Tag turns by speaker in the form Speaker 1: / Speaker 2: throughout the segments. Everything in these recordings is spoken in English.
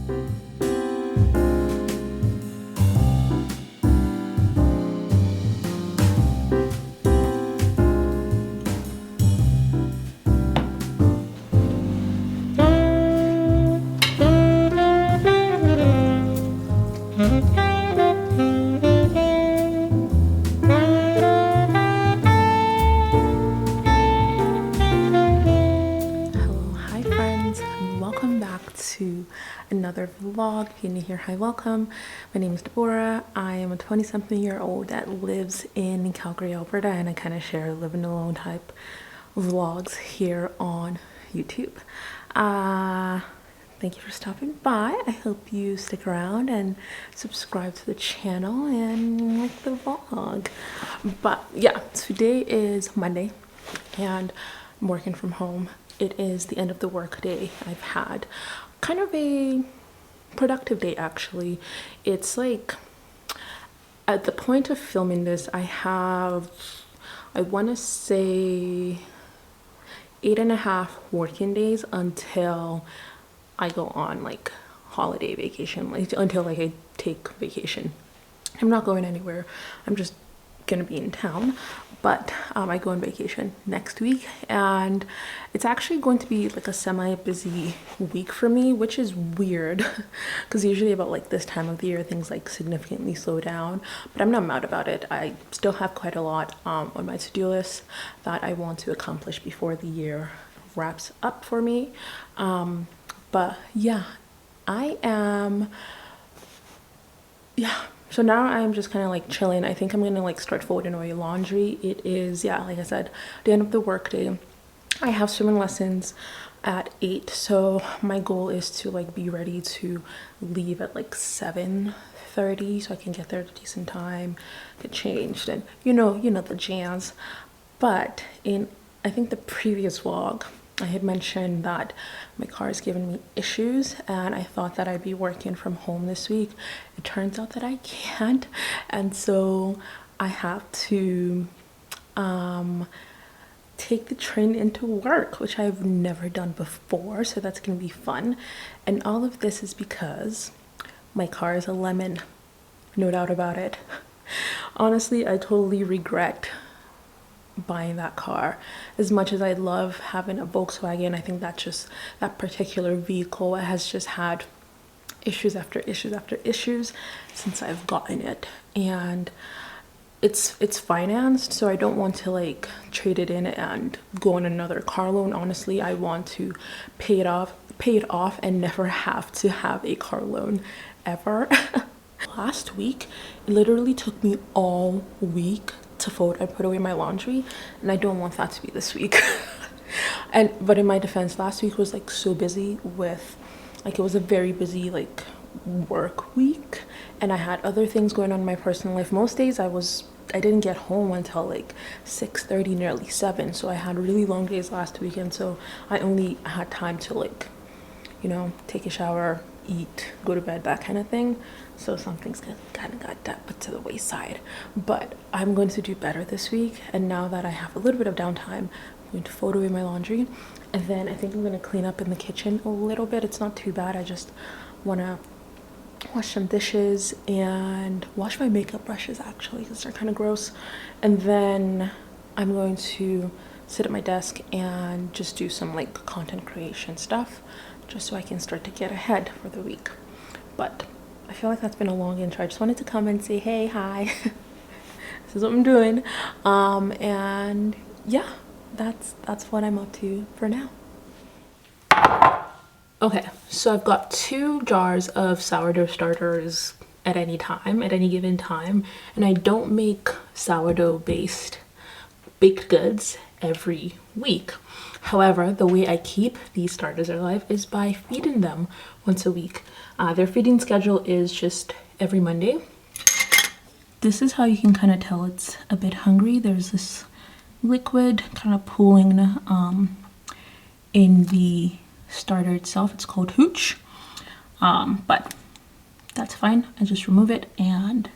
Speaker 1: To another vlog. If you're new here, hi, welcome. My name is Deborah. I am a 20-something-year-old that lives in Calgary, Alberta, and I kind of share living alone type vlogs here on YouTube. Thank you for stopping by. I hope you stick around and subscribe to the channel and like the vlog. But yeah, today is Monday and I'm working from home. It is the end of the work day. I've had kind of a productive day, actually. It's like at the point of filming this, I want to say 8.5 working days until I go on like holiday vacation, like until like I take vacation. I'm not going anywhere. I'm just gonna be in town, but I go on vacation next week, and it's actually going to be like a semi-busy week for me, which is weird because usually about like this time of the year things like significantly slow down, but I'm not mad about it. I still have quite a lot on my to-do list that I want to accomplish before the year wraps up for me. But yeah, so now I'm just kind of like chilling. I think I'm gonna like start folding away laundry. It is, yeah, like I said, the end of the work day. I have swimming lessons at 8, so my goal is to like be ready to leave at like 7:30 so I can get there at a decent time, get changed, and you know the jazz. But in I think the previous vlog I had mentioned that my car is giving me issues and I thought that I'd be working from home this week. It turns out that I can't, and so I have to take the train into work, which I've never done before, so that's gonna be fun. And all of this is because my car is a lemon, no doubt about it. Honestly, I totally regret buying that car. As much as I love having a Volkswagen, I think that particular vehicle has just had issues after issues after issues since I've gotten it, and it's financed, so I don't want to like trade it in and go on another car loan. Honestly, I want to pay it off and never have to have a car loan ever. Last week it literally took me all week to fold and put away my laundry, and I don't want that to be this week. But in my defense, last week was like so busy with like, it was a very busy like work week, and I had other things going on in my personal life. Most days I didn't get home until like 6:30, nearly 7, so I had really long days last weekend, so I only had time to like, take a shower, eat, go to bed, that kind of thing. So some things kind of got put to the wayside, but I'm going to do better this week. And now that I have a little bit of downtime, I'm going to fold away my laundry, and then I think I'm going to clean up in the kitchen a little bit. It's not too bad. I just want to wash some dishes and wash my makeup brushes, actually, because they're kind of gross. And then I'm going to sit at my desk and just do some like content creation stuff, just so I can start to get ahead for the week. But I feel like that's been a long intro. I just wanted to come and say, hey, hi. This is what I'm doing. And yeah, that's what I'm up to for now. Okay, so I've got 2 jars of sourdough starters at any given time, and I don't make sourdough based baked goods every week. However, the way I keep these starters alive is by feeding them once a week. Their feeding schedule is just every Monday. This is how you can kind of tell it's a bit hungry. There's this liquid kind of pooling in the starter itself. It's called hooch, but that's fine. I just remove it and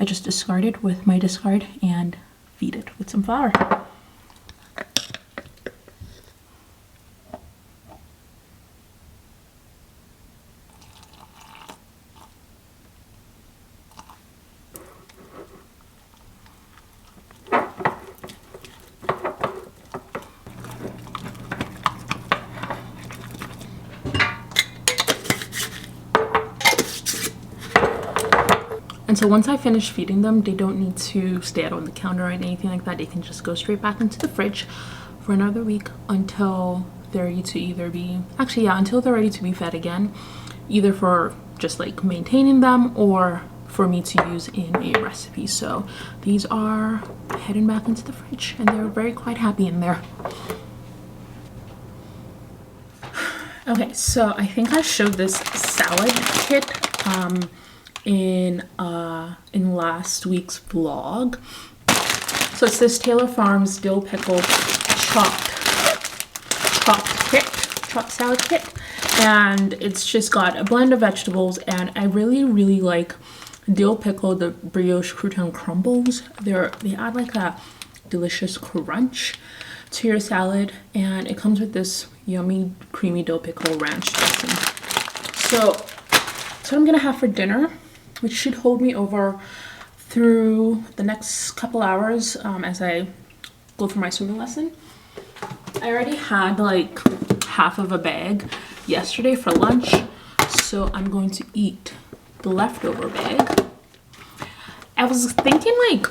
Speaker 1: I just discard it with my discard and feed it with some flour. And so once I finish feeding them, they don't need to stay out on the counter or anything like that. They can just go straight back into the fridge for another week until they're ready to either be, actually yeah, until they're ready to be fed again, either for just like maintaining them or for me to use in a recipe. So these are heading back into the fridge and they're very quite happy in there. Okay, so I think I showed this salad kit in last week's vlog. So it's this Taylor Farms dill pickle chopped salad kit, and it's just got a blend of vegetables, and I really like dill pickle, the brioche crouton crumbles. They add like a delicious crunch to your salad, and it comes with this yummy creamy dill pickle ranch dressing. So that's what I'm gonna have for dinner, which should hold me over through the next couple hours as I go through my swimming lesson. I already had like half of a bag yesterday for lunch, so I'm going to eat the leftover bag. I was thinking, like,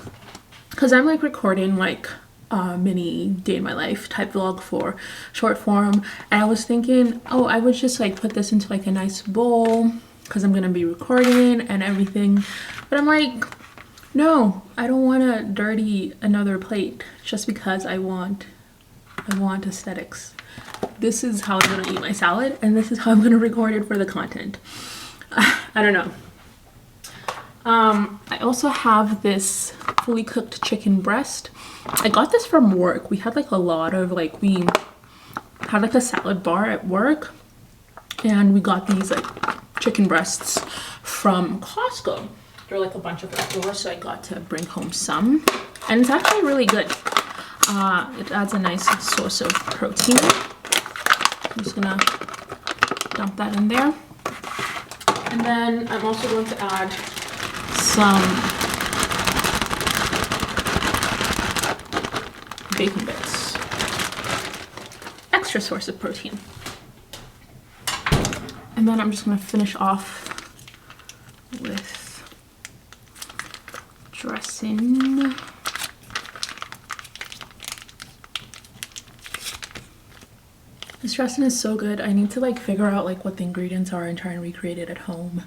Speaker 1: because I'm like recording like a mini day in my life type vlog for short form, and I was thinking, oh, I would just like put this into like a nice bowl because I'm gonna be recording and everything, but I'm like, no, I don't want to dirty another plate just because I want aesthetics. This is how I'm gonna eat my salad, and this is how I'm gonna record it for the content. I don't know. I also have this fully cooked chicken breast. I got this from work. We had like a lot of like, we had like a salad bar at work, and we got these like chicken breasts from Costco. There were like a bunch of leftovers, so I got to bring home some, and it's actually really good. It adds a nice source of protein. I'm just gonna dump that in there, and then I'm also going to add some bacon bits, extra source of protein. And then I'm just gonna finish off with dressing. This dressing is so good. I need to like figure out like what the ingredients are and try and recreate it at home.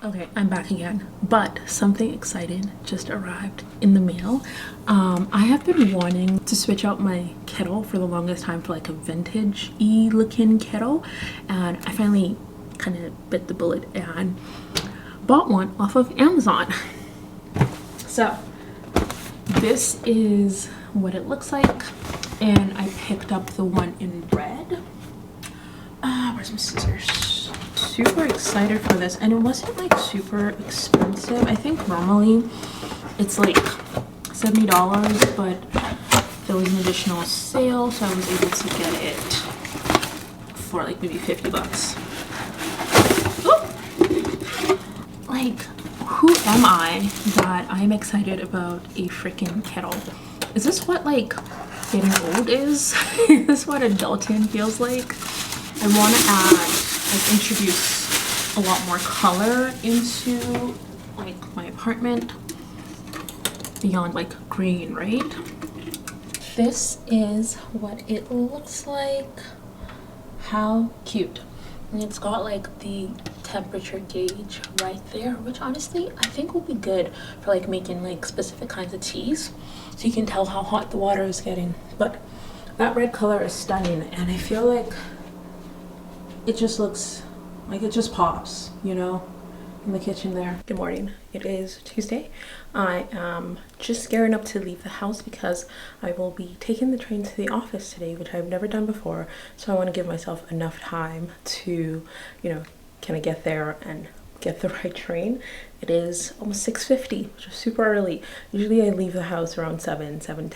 Speaker 1: Okay, I'm back again, but something exciting just arrived in the mail. I have been wanting to switch out my kettle for the longest time for like a vintage-y looking kettle, and I finally kind of bit the bullet and bought one off of Amazon. So this is what it looks like, and I picked up the one in red. Where's my scissors? Super excited for this, and it wasn't like super expensive. I think normally it's like $70, but there was an additional sale, so I was able to get it for like maybe 50 bucks. Ooh! Like, who am I that I'm excited about a freaking kettle? Is this what like getting old is? Is this what adulting feels like? I want to like introduce a lot more color into like my apartment beyond like green, right? This is what it looks like. How cute. And it's got like the temperature gauge right there, which honestly I think will be good for like making like specific kinds of teas, so you can tell how hot the water is getting. But that red color is stunning, and I feel like it just looks like it just pops, you know, in the kitchen there. Good morning. It is Tuesday. I am just gearing up to leave the house because I will be taking the train to the office today, which I've never done before. So I want to give myself enough time to, you know, kind of get there and get the right train. It is almost 6:50, which is super early. Usually I leave the house around 7:10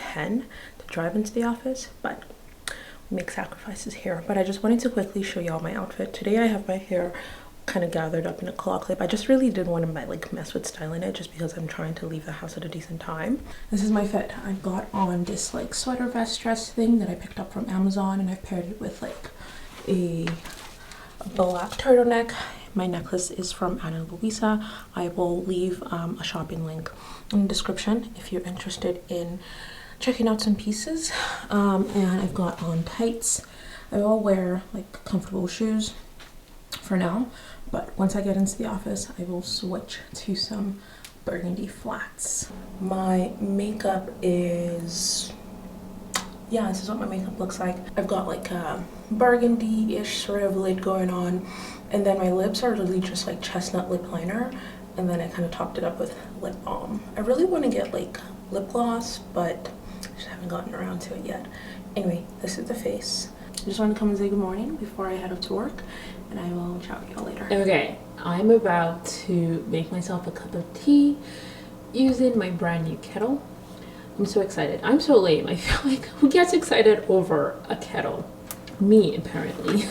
Speaker 1: to drive into the office, but make sacrifices here. But I just wanted to quickly show y'all my outfit. Today I have my hair kind of gathered up in a claw clip. I just really didn't want to like mess with styling it just because I'm trying to leave the house at a decent time. This is my fit. I got on this like sweater vest dress thing that I picked up from Amazon, and I've paired it with like a black turtleneck. My necklace is from Ana Luisa. I will leave a shopping link in the description if you're interested in checking out some pieces. And I've got on tights. I will wear like comfortable shoes for now, but once I get into the office I will switch to some burgundy flats. My makeup is, yeah, this is what my makeup looks like. I've got like a burgundy-ish sort of lid going on, and then my lips are really just like chestnut lip liner, and then I kind of topped it up with lip balm. I really want to get like lip gloss, but I just haven't gotten around to it yet. Anyway, this is the face. I just wanted to come and say good morning before I head up to work, and I will chat with y'all later. Okay, I'm about to make myself a cup of tea using my brand new kettle. I'm so excited. I'm so lame. I feel like who gets excited over a kettle? Me, apparently.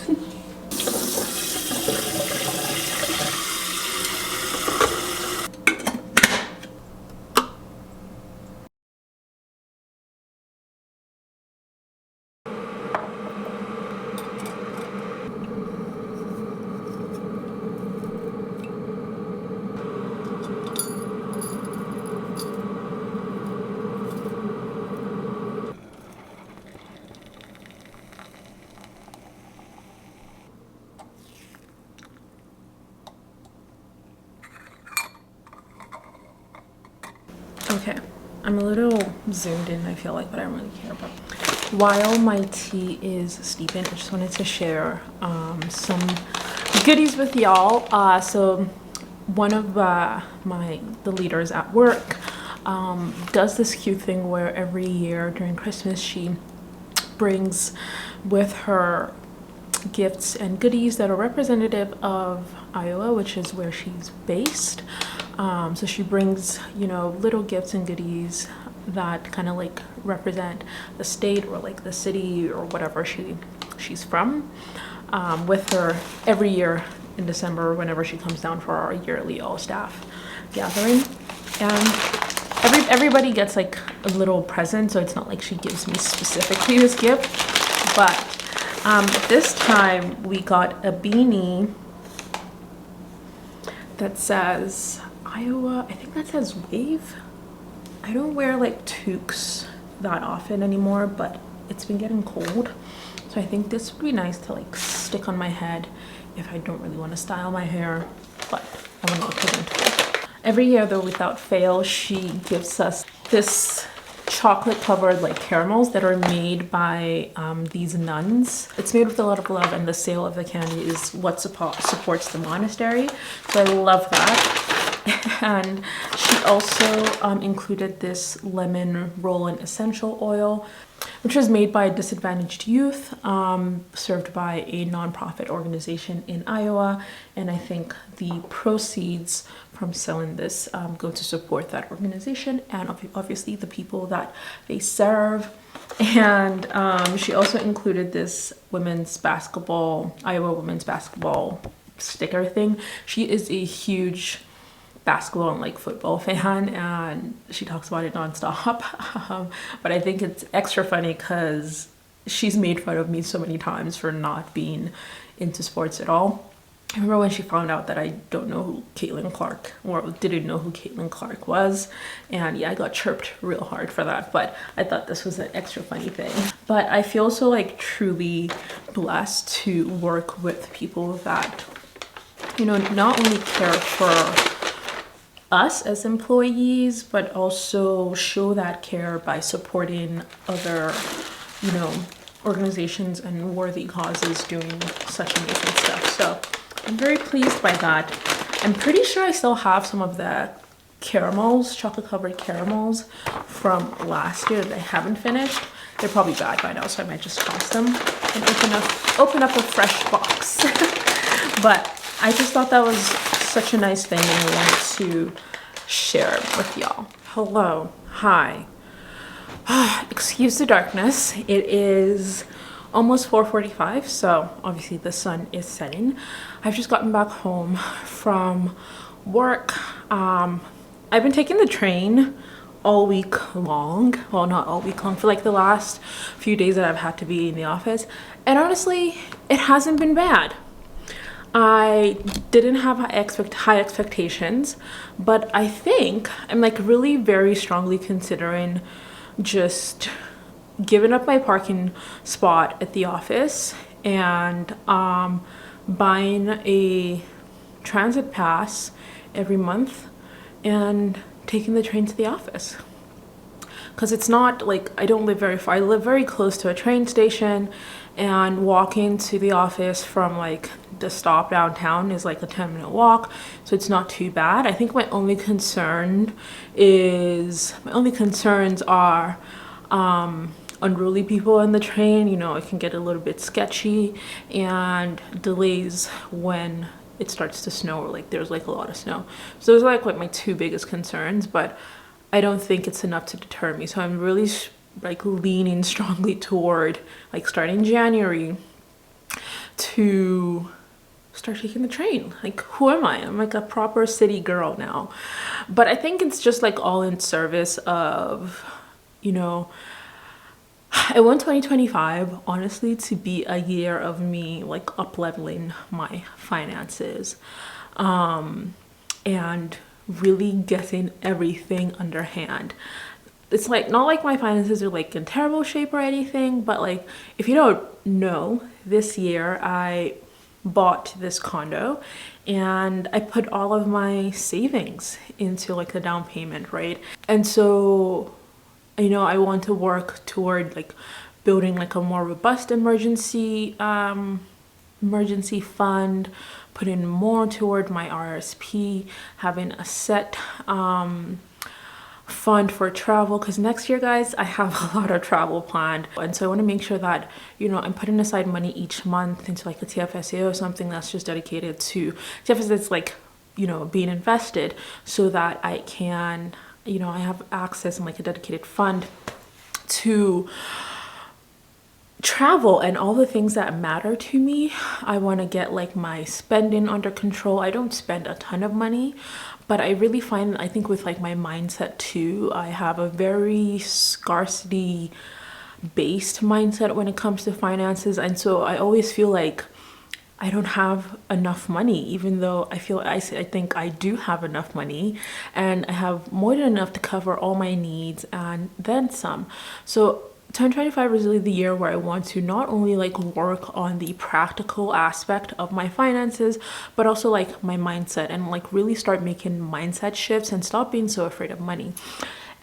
Speaker 1: Okay, I'm a little zoomed in, I feel like, but I don't really care. But while my tea is steeping, I just wanted to share some goodies with y'all. So one of the leaders at work does this cute thing where every year during Christmas she brings with her gifts and goodies that are representative of Iowa, which is where she's based. So she brings, you know, little gifts and goodies that kind of like represent the state or like the city or whatever she's from, with her every year in December whenever she comes down for our yearly all staff gathering. And everybody gets like a little present, so it's not like she gives me specifically this gift, but this time we got a beanie that says Iowa. I think that says wave. I don't wear like toques that often anymore, but it's been getting cold, so I think this would be nice to like stick on my head if I don't really want to style my hair, but I want to look presentable. Every year though, without fail, she gives us this chocolate covered like caramels that are made by these nuns. It's made with a lot of love, and the sale of the candy is what supports the monastery, so I love that. And she also included this lemon roll-in essential oil, which was made by disadvantaged youth, served by a nonprofit organization in Iowa, and I think the proceeds from selling this go to support that organization and obviously the people that they serve. And she also included this Iowa women's basketball sticker thing. She is a huge basketball and like football fan, and she talks about it nonstop. But I think it's extra funny because she's made fun of me so many times for not being into sports at all. I remember when she found out that I don't know who Caitlin Clark, or didn't know who Caitlin Clark was, and yeah, I got chirped real hard for that, but I thought this was an extra funny thing. But I feel so like truly blessed to work with people that, you know, not only care for us as employees, but also show that care by supporting other, you know, organizations and worthy causes doing such amazing stuff. So I'm very pleased by that. I'm pretty sure I still have some of the caramels, chocolate covered caramels from last year that I haven't finished. They're probably bad by now, so I might just toss them and open up a fresh box. But I just thought that was such a nice thing, and I wanted to share it with y'all. Hello, hi. Excuse the darkness. It is almost 4:45, so obviously the sun is setting. I've just gotten back home from work. I've been taking the train all week long. Well, not all week long, for like the last few days that I've had to be in the office. And honestly, it hasn't been bad. I didn't have high expectations, but I think I'm like really very strongly considering just giving up my parking spot at the office and buying a transit pass every month and taking the train to the office. Because it's not like, I don't live very far. I live very close to a train station, and walking to the office from like the stop downtown is like a 10-minute walk, so it's not too bad. I think my only concerns are unruly people in the train. You know, it can get a little bit sketchy, and delays when it starts to snow, or like there's like a lot of snow. So those are like what my two biggest concerns, but I don't think it's enough to deter me. So I'm really like leaning strongly toward like starting January to start taking the train. Like, who am I? I'm like a proper city girl now. But I think it's just like all in service of, you know, I want 2025 honestly to be a year of me like up leveling my finances, and really getting everything under hand. It's like not like my finances are like in terrible shape or anything, but like, if you don't know, this year I bought this condo and I put all of my savings into like the down payment, right? And so, you know, I want to work toward like building like a more robust emergency fund, putting more toward my RSP, having a set fund for travel, because next year, guys, I have a lot of travel planned, and so I want to make sure that, you know, I'm putting aside money each month into like a TFSA or something that's just dedicated to TFSA, that's like, you know, being invested, so that I can, you know, I have access and like a dedicated fund to travel and all the things that matter to me. I want to get like my spending under control. I don't spend a ton of money, but I really find, I think with like my mindset too, I have a very scarcity based mindset when it comes to finances, and so I always feel like I don't have enough money, even though I think I do have enough money, and I have more than enough to cover all my needs and then some. So 2025 is really the year where I want to not only like work on the practical aspect of my finances, but also like my mindset, and like really start making mindset shifts and stop being so afraid of money.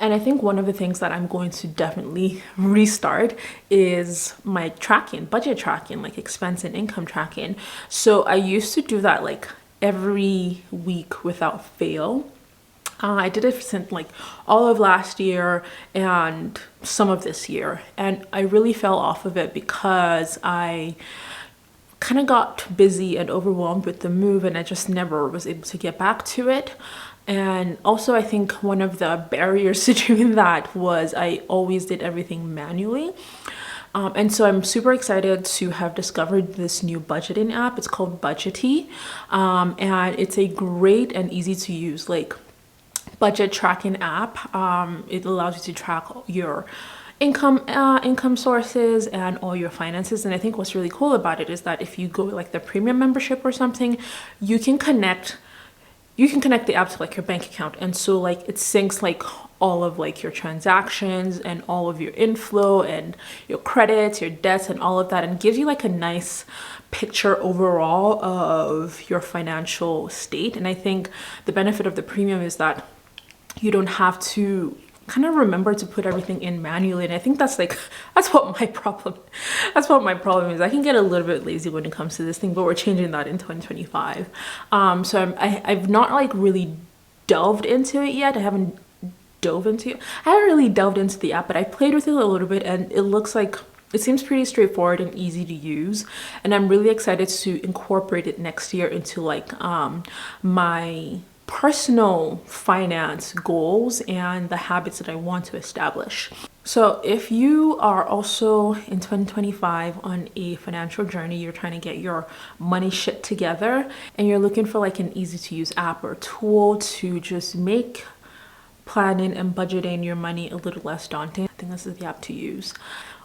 Speaker 1: And I think one of the things that I'm going to definitely restart is my tracking, budget tracking, like expense and income tracking. So I used to do that like every week without fail. I did it since like all of last year and some of this year, and I really fell off of it because I kind of got busy and overwhelmed with the move, and I just never was able to get back to it. And also, I think one of the barriers to doing that was I always did everything manually. And so I'm super excited to have discovered this new budgeting app. It's called Budgety, and it's a great and easy to use like budget tracking app. It allows you to track your income sources and all your finances. And I think what's really cool about it is that if you go like the premium membership or something, you can connect the app to like your bank account, and so like it syncs like all of like your transactions and all of your inflow and your credits, your debts, and all of that, and gives you like a nice picture overall of your financial state. And I think the benefit of the premium is that you don't have to kind of remember to put everything in manually. And I think that's what my problem is. I can get a little bit lazy when it comes to this thing, but we're changing that in 2025. So I've not like really delved into it yet. I haven't really delved into the app, but I played with it a little bit, and it seems pretty straightforward and easy to use, and I'm really excited to incorporate it next year into like my personal finance goals and the habits that I want to establish. So if you are also in 2025 on a financial journey, you're trying to get your money shit together and you're looking for like an easy to use app or tool to just make planning and budgeting your money a little less daunting, I think this is the app to use.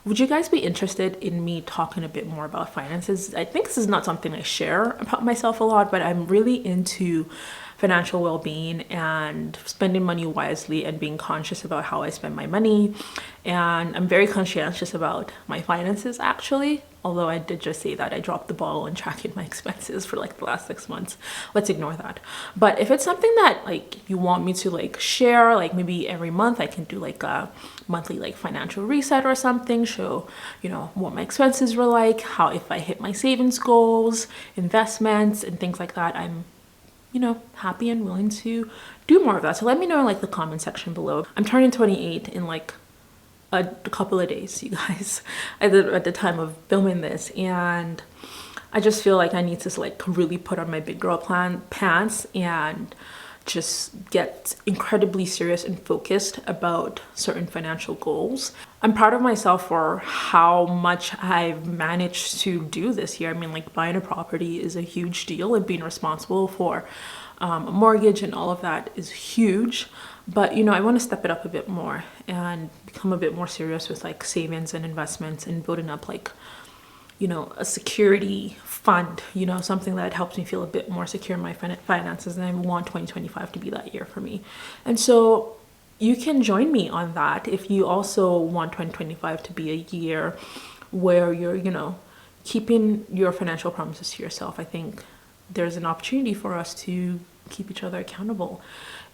Speaker 1: Would you guys be interested in me talking a bit more about finances? I think this is not something I share about myself a lot, but I'm really into financial well-being and spending money wisely and being conscious about how I spend my money. And I'm very conscientious about my finances actually, although I did just say that I dropped the ball on tracking my expenses for like the last 6 months. Let's ignore that. But if it's something that like you want me to like share, like maybe every month I can do like a monthly like financial reset or something, show, you know, what my expenses were like, how if I hit my savings goals, investments and things like that, I'm, you know, happy and willing to do more of that. So let me know in like the comment section below. I'm turning 28 in like a couple of days, you guys, at the time of filming this, and I just feel like I need to like really put on my big girl pants and just get incredibly serious and focused about certain financial goals. I'm proud of myself for how much I've managed to do this year. I mean, like buying a property is a huge deal and being responsible for a mortgage and all of that is huge. But, you know, I want to step it up a bit more and become a bit more serious with like savings and investments and building up like, you know, a security fund, you know, something that helps me feel a bit more secure in my finances. And I want 2025 to be that year for me. And so you can join me on that if you also want 2025 to be a year where you're, you know, keeping your financial promises to yourself. I think there's an opportunity for us to keep each other accountable,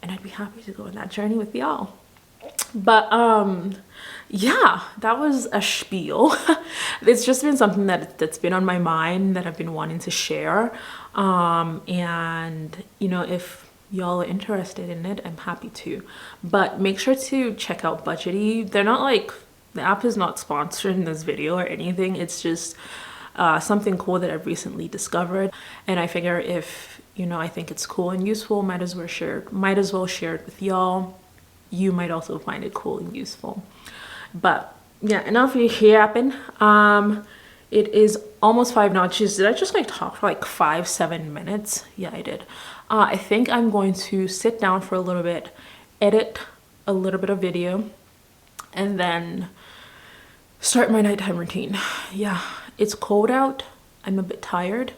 Speaker 1: and I'd be happy to go on that journey with y'all. But yeah, that was a spiel. It's just been something that's been on my mind that I've been wanting to share, and you know, if y'all are interested in it, I'm happy to. But make sure to check out Budgety. They're not like, the app is not sponsoring this video or anything. It's just something cool that I've recently discovered, and I figure if, you know, I think it's cool and useful, might as well share it with y'all. You might also find it cool and useful. But yeah, enough yapping. It is almost 5 now. Jeez, did I just like talk for like 5-7 minutes? Yeah, I did. I think I'm going to sit down for a little bit, edit a little bit of video, and then start my nighttime routine. Yeah, it's cold out. I'm a bit tired,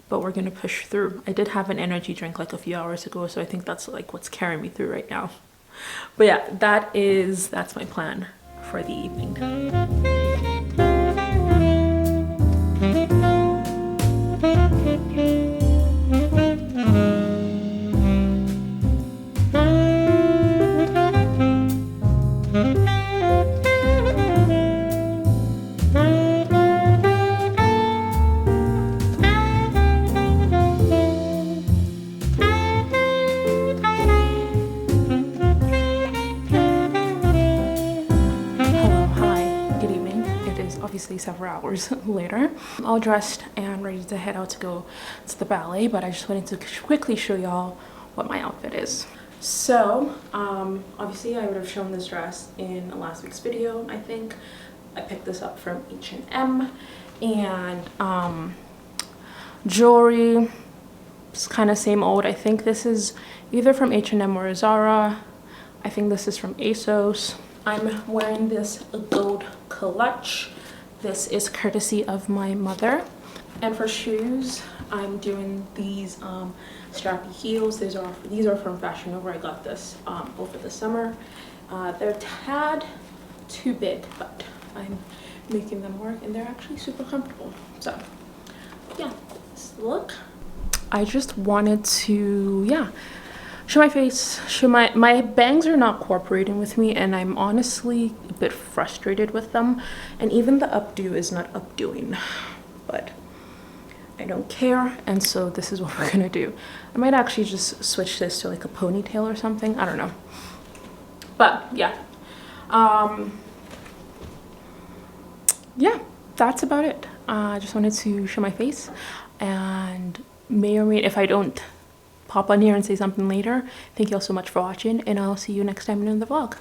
Speaker 1: but we're gonna push through. I did have an energy drink like a few hours ago, so I think that's like what's carrying me through right now. But yeah, that's my plan for the evening. Obviously several hours later. All dressed and ready to head out to go to the ballet, but I just wanted to quickly show y'all what my outfit is. So obviously I would have shown this dress in last week's video. I think I picked this up from H&M, and jewelry, it's kind of same old. I think this is either from H&M or Zara. I think this is from ASOS. I'm wearing this gold clutch. This is courtesy of my mother. And for shoes, I'm doing these strappy heels. These are from Fashion Nova. I got this over the summer. They're a tad too big, but I'm making them work, and they're actually super comfortable. So yeah, this look. I just wanted to, yeah, show my face, show my bangs are not cooperating with me, and I'm honestly a bit frustrated with them, and even the updo is not updoing, but I don't care, and so this is what we're gonna do. I might actually just switch this to like a ponytail or something, I don't know. But yeah, yeah, that's about it. I just wanted to show my face, and may or may, if I don't pop on here and say something later. Thank you all so much for watching, and I'll see you next time in another vlog.